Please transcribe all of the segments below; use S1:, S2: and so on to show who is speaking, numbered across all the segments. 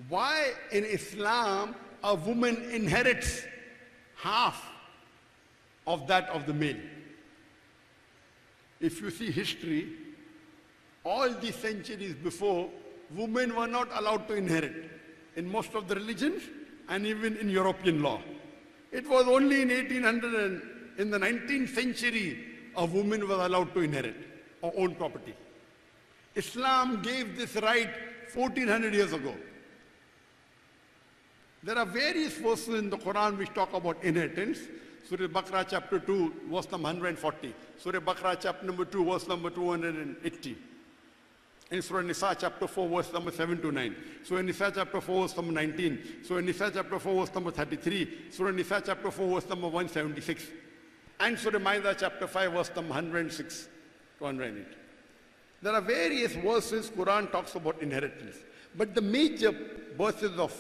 S1: why in Islam a woman inherits half of that of the male. If you see history, all these centuries before, women were not allowed to inherit in most of the religions and even in European law. It was only in 1800 and in the 19th century a woman was allowed to inherit or own property. Islam gave this right 1400 years ago. There are various verses in the Quran which talk about inheritance. Surah Baqarah chapter 2, verse number 140. Surah Baqarah chapter number 2, verse number 280. In Surah Nisa chapter 4, verse number 7 to 9. Surah Nisa chapter 4, verse number 19. Surah Nisa chapter 4, verse number 33. Surah Nisa chapter 4, verse number 176. And Surah Ma'idah chapter 5, verse number 106 to 108. There are various verses Quran talks about inheritance. But the major verses of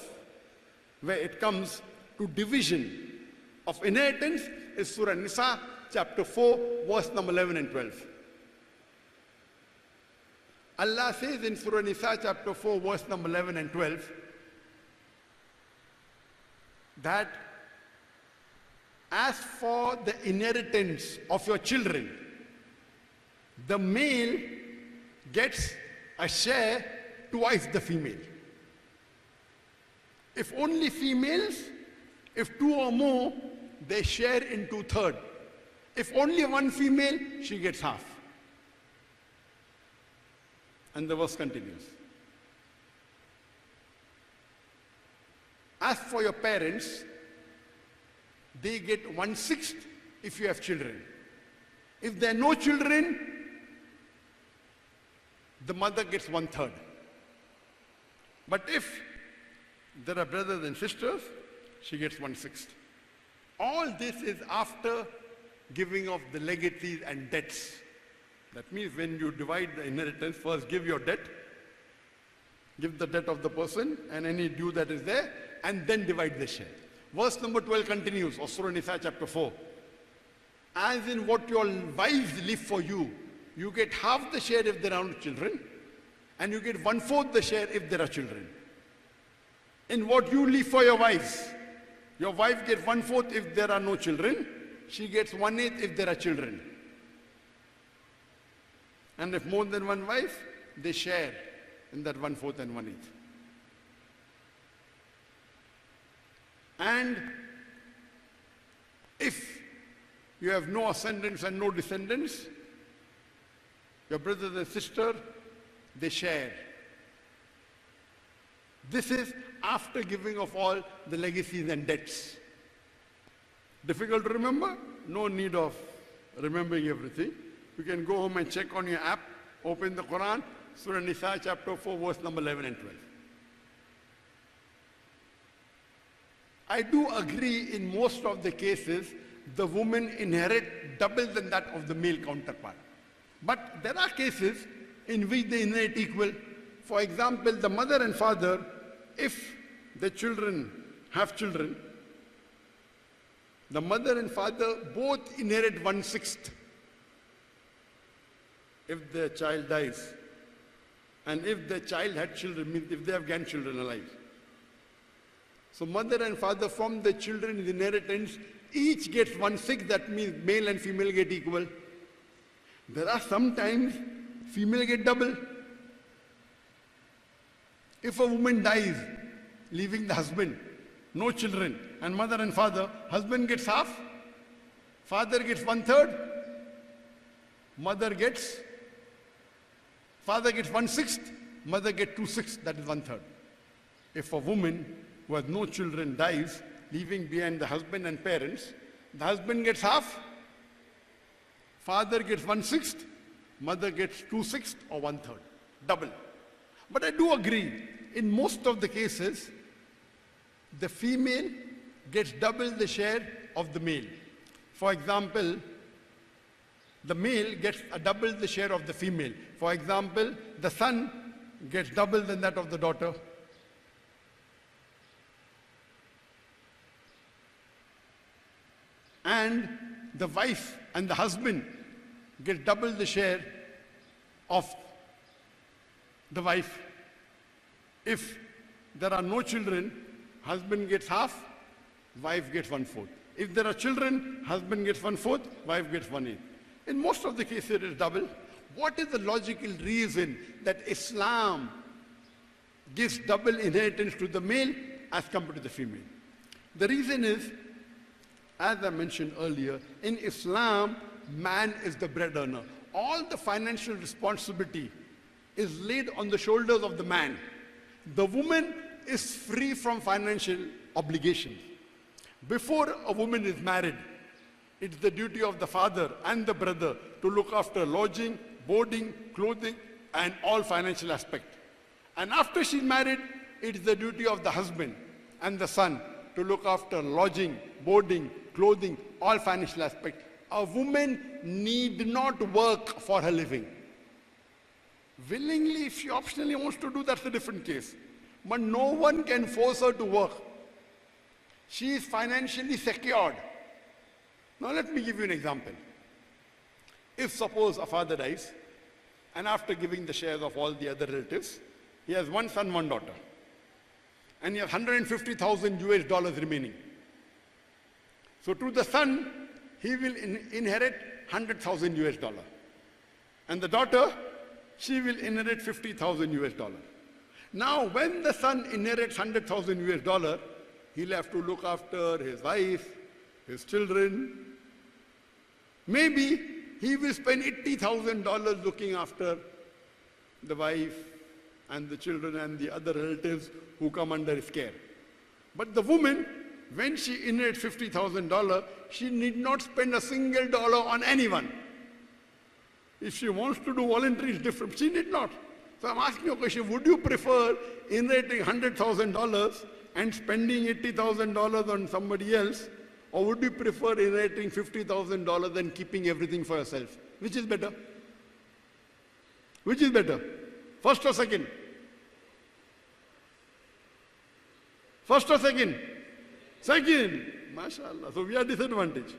S1: where it comes to division of inheritance is Surah Nisa chapter 4, verse number 11 and 12. Allah says in Surah Nisa chapter 4, verse number 11 and 12, that as for the inheritance of your children, the male gets a share twice the female. If only females, if two or more, they share in 2/3. If only one female, she gets half. And the verse continues. As for your parents, they get 1/6 if you have children. If there are no children, the mother gets 1/3. But if there are brothers and sisters, she gets 1/6. All this is after giving of the legacies and debts. That means when you divide the inheritance, first give your debt, give the debt of the person and any due that is there, and then divide the share. Verse number 12 continues, of Surah Nisa chapter 4. As in what your wives leave for you, you get half the share if there are no children, and you get 1/4 the share if there are children. In what you leave for your wives, your wife gets 1/4 if there are no children, she gets 1/8 if there are children. And if more than one wife, they share in that 1/4 and 1/8. And if you have no ascendants and no descendants, your brothers and sister, they share. This is after giving of all the legacies and debts. Difficult to remember? No need of remembering everything. You can go home and check on your app, open the Quran, Surah Nisa chapter 4, verse number 11 and 12. I do agree in most of the cases, the women inherit double than that of the male counterpart. But there are cases in which they inherit equal. For example, the mother and father, if the children have children, the mother and father both inherit 1/6 if the child dies. And if the child had children, means if they have grandchildren alive. So mother and father from the children's inheritance each gets 1/6, that means male and female get equal. There are sometimes female get double. If a woman dies, leaving the husband, no children, and mother and father, husband gets half, father gets 1/3, father gets 1/6, mother gets 2/6, that is 1/3. If a woman who has no children dies, leaving behind the husband and parents, the husband gets half, father gets 1/6, mother gets 2/6 or 1/3, double. But I do agree, in most of the cases, the female gets double the share of the male. For example, the male gets double the share of the female. For example, the son gets double than that of the daughter. And the wife and the husband get double the share of the wife. If there are no children, husband gets half, wife gets 1/4. If there are children, husband gets 1/4, wife gets 1/8. In most of the cases, it is double. What is the logical reason that Islam gives double inheritance to the male as compared to the female? The reason is, as I mentioned earlier, in Islam, man is the bread earner. All the financial responsibility is laid on the shoulders of the man. The woman is free from financial obligations. Before a woman is married, it's the duty of the father and the brother to look after lodging, boarding, clothing, and all financial aspects. And after she's married, it's the duty of the husband and the son to look after lodging, boarding, clothing, all financial aspects. A woman need not work for her living. Willingly, if she optionally wants to do, that's a different case. But no one can force her to work. She is financially secured. Now let me give you an example. If suppose a father dies, and after giving the shares of all the other relatives, he has one son, one daughter, and he has $150,000 remaining. So to the son, he will inherit $100,000. And the daughter, she will inherit $50,000. Now, when the son inherits $100,000, he'll have to look after his wife, his children. Maybe he will spend $80,000 looking after the wife and the children and the other relatives who come under his care. But the woman, when she inherits $50,000, she need not spend a single dollar on anyone. If she wants to do voluntary, it's different. She need not. So I'm asking you a question, would you prefer inheriting $100,000 and spending $80,000 on somebody else, or would you prefer inheriting $50,000 and keeping everything for yourself? Which is better? Which is better? First or second? First or second? Second. MashaAllah. So we are disadvantaged.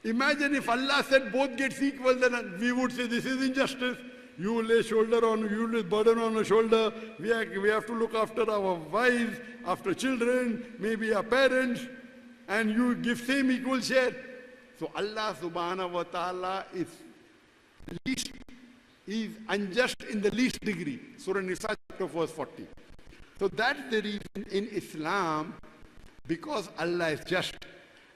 S1: Imagine if Allah said both gets equal, then we would say this is injustice. You lay shoulder on, you lay burden on a shoulder. We have to look after our wives, after children, maybe our parents, and you give same equal share. So Allah subhanahu wa ta'ala is unjust in the least degree. Surah Nisa chapter verse 40. So that's the reason in Islam, because Allah is just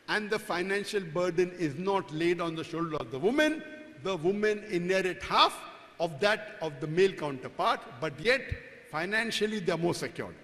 S1: and the financial burden is not laid on the shoulder of the woman inherit half of that of the male counterpart, but yet financially they are more secured.